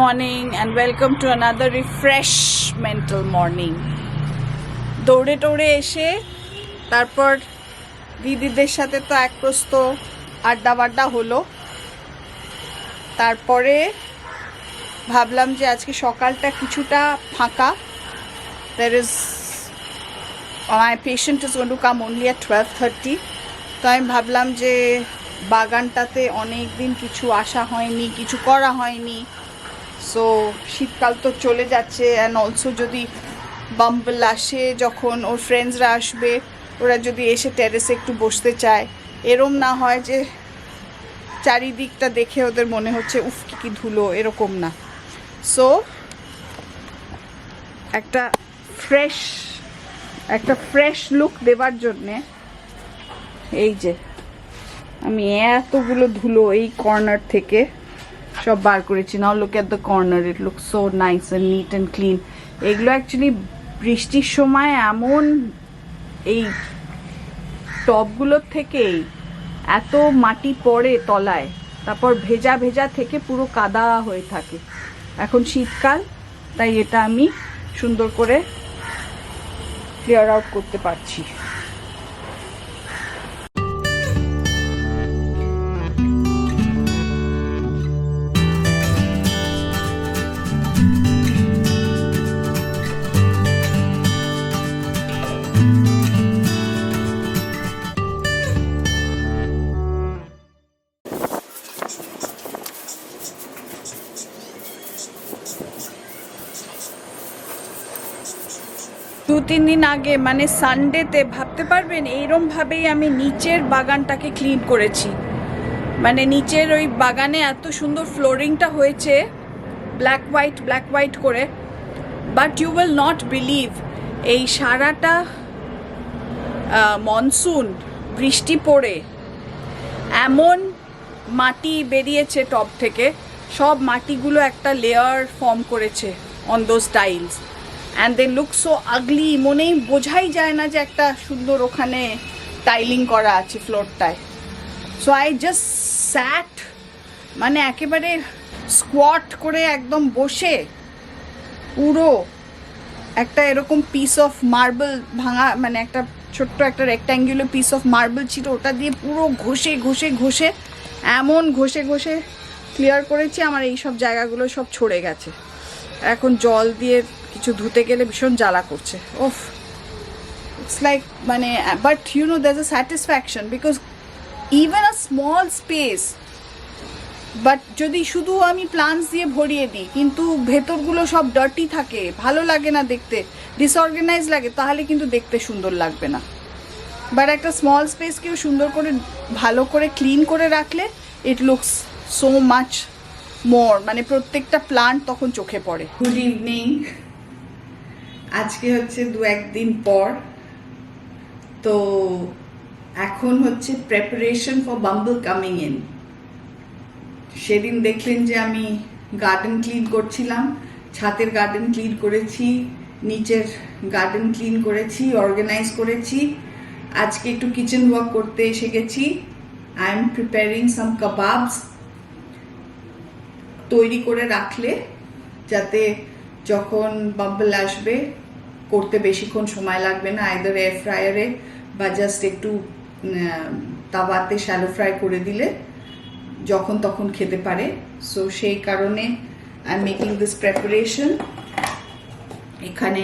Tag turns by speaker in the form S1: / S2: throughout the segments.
S1: morning and welcome to another refreshmental morning. দৌড়ে দৌড়ে এসে তারপর দিদিদের সাথে তো এক প্রস্ত আড্ডা হলো। তারপরে ভাবলাম যে আজকে সকালটা কিছুটা ফাঁকা। There is my patient is going to come only at 12:30. তো আমি ভাবলাম যে বাগানটাতে অনেক দিন কিছু আসা হয়নি, কিছু করা হয়নি। সো শীতকাল তো চলে যাচ্ছে, অ্যান্ড অলসো যদি বাম্বল আসে, যখন ওর ফ্রেন্ডসরা আসবে, ওরা যদি এসে টেরেসে একটু বসতে চায়, এরম না হয় যে চারিদিকটা দেখে ওদের মনে হচ্ছে উফ কি ধুলো, এরকম না। সো একটা ফ্রেশ লুক দেবার জন্যে এই যে আমি এতগুলো ধুলো এই কর্নার থেকে সব বার করেছি। Now look at the corner, it look so nice and neat and clean. এগুলো অ্যাকচুয়ালি বৃষ্টির সময় এমন এই টবগুলোর থেকেই এত মাটি পড়ে তলায়, তারপর ভেজা ভেজা থেকে পুরো কাদা হয়ে থাকে। এখন শীতকাল, তাই এটা আমি সুন্দর করে ক্লিয়ার আউট করতে পারছি। দু তিন দিন আগে মানে সানডেতে ভাবতে পারবেন এইরমভাবেই আমি নিচের বাগানটাকে ক্লিন করেছি। মানে নিচের ওই বাগানে এত সুন্দর ফ্লোরিংটা হয়েছে ব্ল্যাক হোয়াইট করে, but you will not believe এই সারাটা মনসুন বৃষ্টি পড়ে এমন মাটি বেরিয়েছে টব থেকে, সব মাটিগুলো একটা লেয়ার ফর্ম করেছে on those tiles, and they look so ugly. মনেই বোঝাই যায় না যে একটা সুন্দর ওখানে টাইলিং করা আছে ফ্লোরটায়। সো আই জাস্ট স্যাট, মানে একেবারে স্কোয়াট করে একদম বসে পুরো একটা এরকম পিস অফ মার্বেল ভাঙা, মানে একটা ছোট্ট একটা রেক্ট্যাঙ্গুলার পিস অফ মার্বেল ছিল, ওটা দিয়ে পুরো ঘষে এমন ঘষে ক্লিয়ার করেছি। আমার এই সব জায়গাগুলো সব ছড়ে গেছে। এখন জল দিয়ে কিছু ধুতে গেলে ভীষণ জ্বালা করছে। ওফ, ইটস লাইক মানে, but you know there is a satisfaction because even a small space, but যদি শুধু আমি প্লান্টস দিয়ে ভরিয়ে দিই কিন্তু ভেতরগুলো সব ডার্টি থাকে, ভালো লাগে না দেখতে, ডিসঅর্গানাইজ লাগে, তাহলে কিন্তু দেখতে সুন্দর লাগবে না। বাট একটা স্মল স্পেসকেও সুন্দর করে ভালো করে ক্লিন করে রাখলে it looks so much more, মানে প্রত্যেকটা প্লান্ট তখন চোখে পড়ে। Good evening. আজকে হচ্ছে 2-1 দিন পর, তো এখন হচ্ছে preparation for bumble coming in. সেদিন দেখলেন যে আমি গার্ডেন ক্লিন করছিলাম, ছাদের গার্ডেন ক্লিন করেছি, নিচের গার্ডেন ক্লিন করেছি, অর্গানাইজ করেছি। আজকে একটু কিচেন ওয়ার্ক করতে এসে গেছি। I am preparing some kebabs, তৈরি করে রাখলে যাতে যখন বাম্বল আসবে করতে বেশিক্ষণ সময় লাগবে না, আইদার এয়ার ফ্রায়ারে বা জাস্ট একটু তাওয়াতে শ্যালো ফ্রাই করে দিলে যখন তখন খেতে পারে। সো সেই কারণে I am making this preparation. এখানে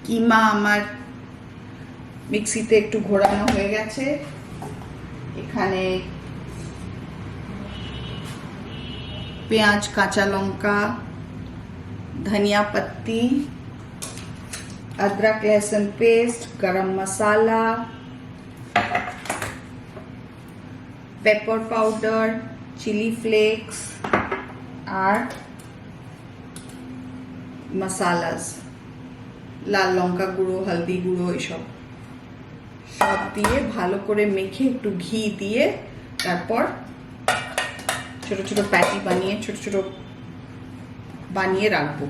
S1: কিমা আমার মিক্সিতে একটু ঘোরানো হয়ে গেছে। এখানে পেঁয়াজ, কাঁচা লঙ্কা, ধনিয়া পত্তি, अदरक लहसुन पेस्ट, गरम मसाला, पेपर पाउडर, चिली फ्लेक्स और मसालास, लाल लंका गुड़ो, हल्दी गुड़ो, एसब सब दिए भालो करे मेखे एकटू घी दिए तारपर छोटो छोटो पैटी बानिए छोटो छोटो बानिए राखबो।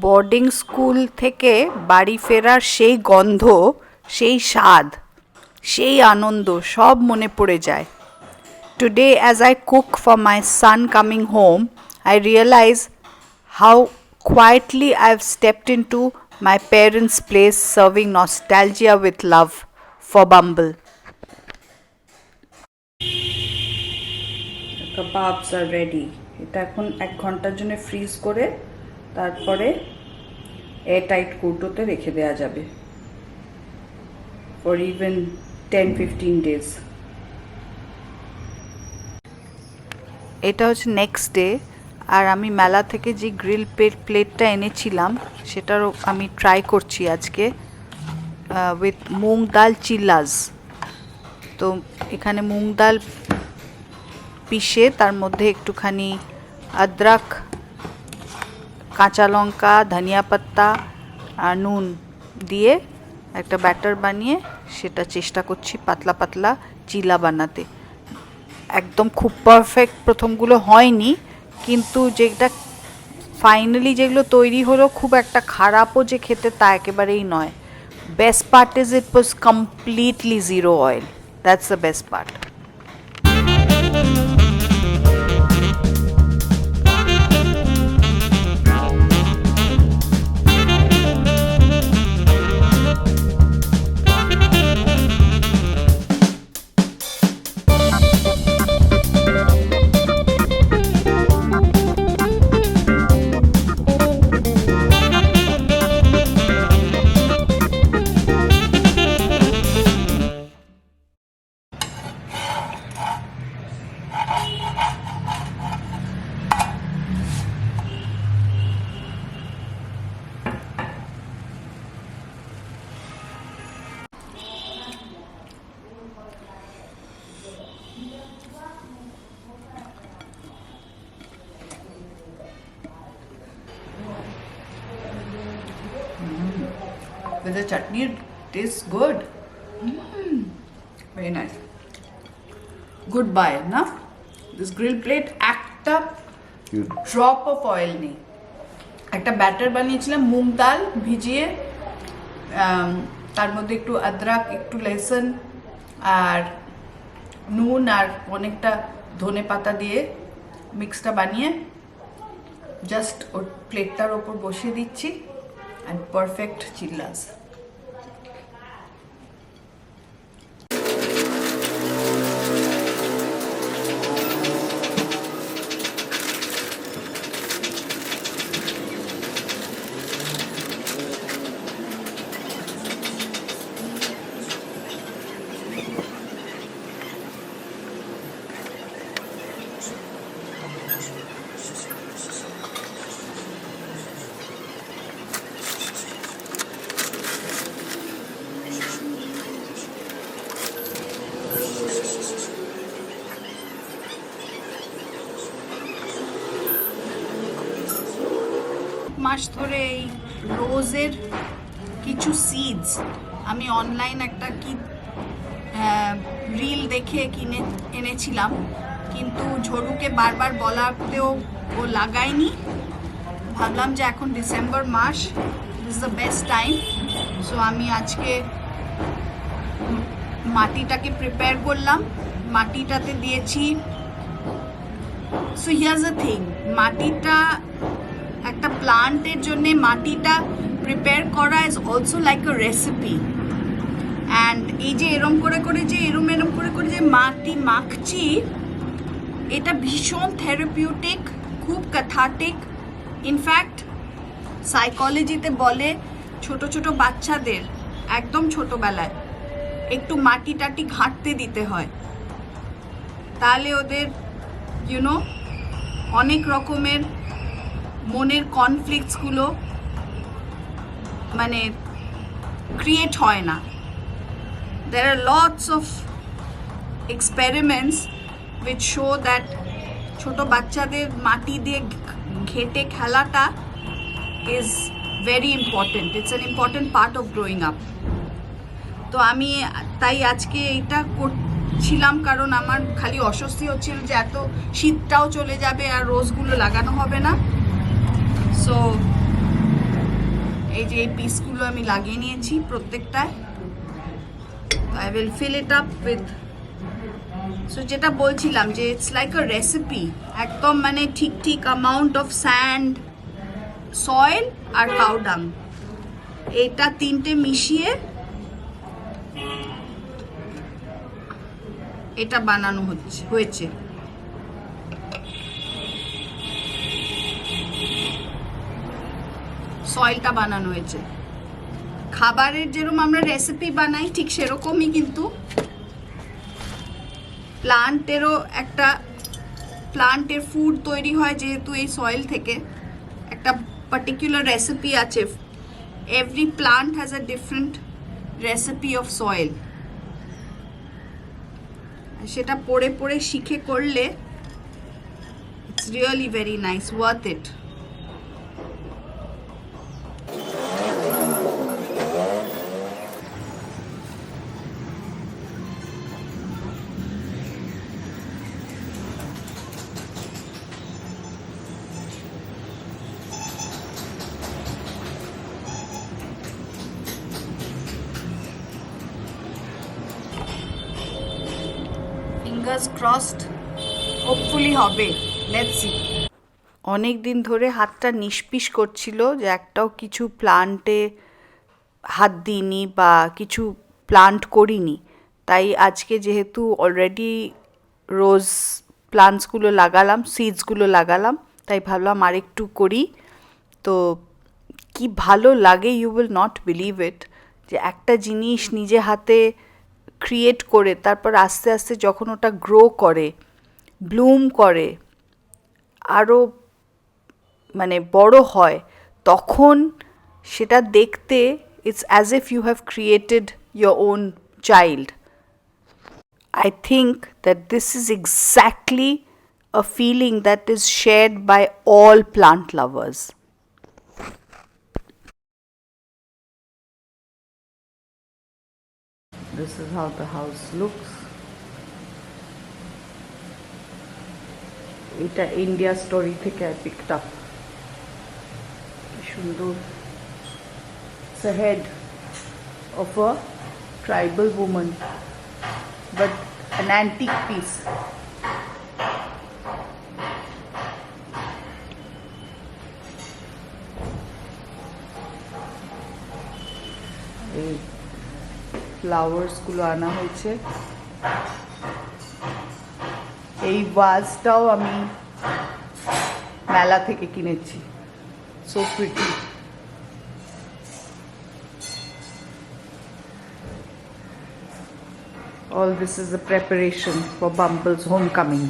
S1: বোর্ডিং স্কুল থেকে বাড়ি ফেরার সেই গন্ধ, সেই স্বাদ, সেই আনন্দ সব মনে পড়ে যায়। Today as I cook for my son coming home, I realize how quietly I've stepped into my parents' place, serving nostalgia with love for Bumble. Kebabs are ready. এটা এখন 1 ঘন্টার জন্য ফ্রিজ করে তারপরে এয়ারটাইট কৌটোতে রেখে দেওয়া যাবে for even 10-15 days. এটা হচ্ছে নেক্সট ডে, আর আমি মেলা থেকে যে গ্রিল প্লেটটা এনেছিলাম সেটারও আমি ট্রাই করছি আজকে উইথ মুগ ডাল চিল্লাস। তো এখানে মুগ ডাল পিষে তার মধ্যে একটুখানি আদরক, কাঁচা লঙ্কা, ধনিয়া পাত্তা আর নুন দিয়ে একটা ব্যাটার বানিয়ে সেটা চেষ্টা করছি পাতলা পাতলা চিলা বানাতে। একদম খুব পারফেক্ট প্রথমগুলো হয়নি, কিন্তু যেটা ফাইনালি যেগুলো তৈরি হলো খুব একটা খারাপও যে খেতে তা একেবারেই নয়। Best part is it was completely zero oil, that's the best part. With the chutney, it tastes good. Very nice. Goodbye, na? This grill plate, একটা drop of oil নেই। একটা ব্যাটার বানিয়েছিলাম মুগ ডাল ভিজিয়ে, তার মধ্যে একটু আদরক, একটু লসুন আর নুন আর অনেকটা ধনে পাতা দিয়ে মিক্সটা বানিয়ে জাস্ট ওর প্লেটটার ওপর বসিয়ে দিচ্ছি। And perfect chillas. মাস ধরে এই রোজের কিছু সিডস আমি অনলাইন একটা কি রিল দেখে কিনে এনেছিলাম, কিন্তু ঝড়ুকে বারবার বলাতেও ও লাগায়নি। ভাবলাম যে এখন ডিসেম্বর মাস, this the best time. So আমি আজকে মাটিটাকে প্রিপেয়ার করলাম, মাটিটাতে দিয়েছি। সো হিয়ার্স দ্য থিং, মাটিটা একটা প্লান্টের জন্য মাটিটা প্রিপেয়ার করা is also like a recipe. And এই যে এরম করে করে যে এরম করে করে যে মাটি মাখছি, এটা ভীষণ থেরাপিউটিক, খুব ক্যাথার্টিক। ইনফ্যাক্ট সাইকোলজিতে বলে ছোট ছোট বাচ্চাদের একদম ছোটোবেলায় একটু মাটি টাটি ঘাঁটতে দিতে হয়, তাহলে ওদের ইউনো অনেক রকমের মনের কনফ্লিক্টসগুলো মানে ক্রিয়েট হয় না। There are lots of experiments which show that ছোট বাচ্চাদের মাটি দিয়ে ঘেটে খেলাটা is very important. It's an important part of growing up. তো আমি তাই আজকে এইটা করছিলাম, কারণ আমার খালি অস্বস্তি হচ্ছিল যে এত শীতটাও চলে যাবে আর রোজগুলো লাগানো হবে না। সো এই যে এই পিসগুলো আমি লাগিয়ে নিয়েছি প্রত্যেকটায়। I will fill it up with, so যেটা বলছিলাম যে ইটস লাইক আ রেসিপি, একদম মানে ঠিক ঠিক অ্যামাউন্ট অফ স্যান্ড, সয়েল আর কাউডাং, এটা তিনটে মিশিয়ে এটা বানানো হয়েছে। সয়েলটা বানানো হয়েছে। খাবারের যেরকম আমরা রেসিপি বানাই ঠিক সেরকমই, কিন্তু প্লান্টের ফুড তৈরি হয় যেহেতু এই সয়েল থেকে, একটা পার্টিকুলার রেসিপি আছে। Every plant has a different recipe of soil. সেটা পড়ে পড়ে শিখে করলে it's really very nice, worth it. Fingers crossed, hopefully হবে, লেটস সি। অনেক দিন ধরে হাতটা নিষ্পিস করছিল যে একটাও কিছু প্লান্টে হাত দিইনি বা কিছু প্লান্ট করিনি। তাই আজকে যেহেতু অলরেডি রোজ প্লান্টসগুলো লাগালাম, সিডসগুলো লাগালাম, তাই ভাবলাম আরেকটু করি। তো কি ভালো লাগে, you will not believe it, যে একটা জিনিস নিজে হাতে ক্রিয়েট করে তারপর আস্তে আস্তে যখন ওটা গ্রো করে, ব্লুম করে, আরও মানে বড় হয়, তখন সেটা দেখতে it's as if you have created your own child. I think that this is exactly a feeling that is shared by all plant lovers. This is how the house looks. এটা India story থেকে I picked up. সুন্দর, it's a head of a tribal woman, but an antique piece. এই ফ্লাওয়ার্সগুলো আনা হয়েছে। এই ভাজটাও আমি মেলা থেকে কিনেছি, so pretty. All this is a preparation for Bumble's homecoming.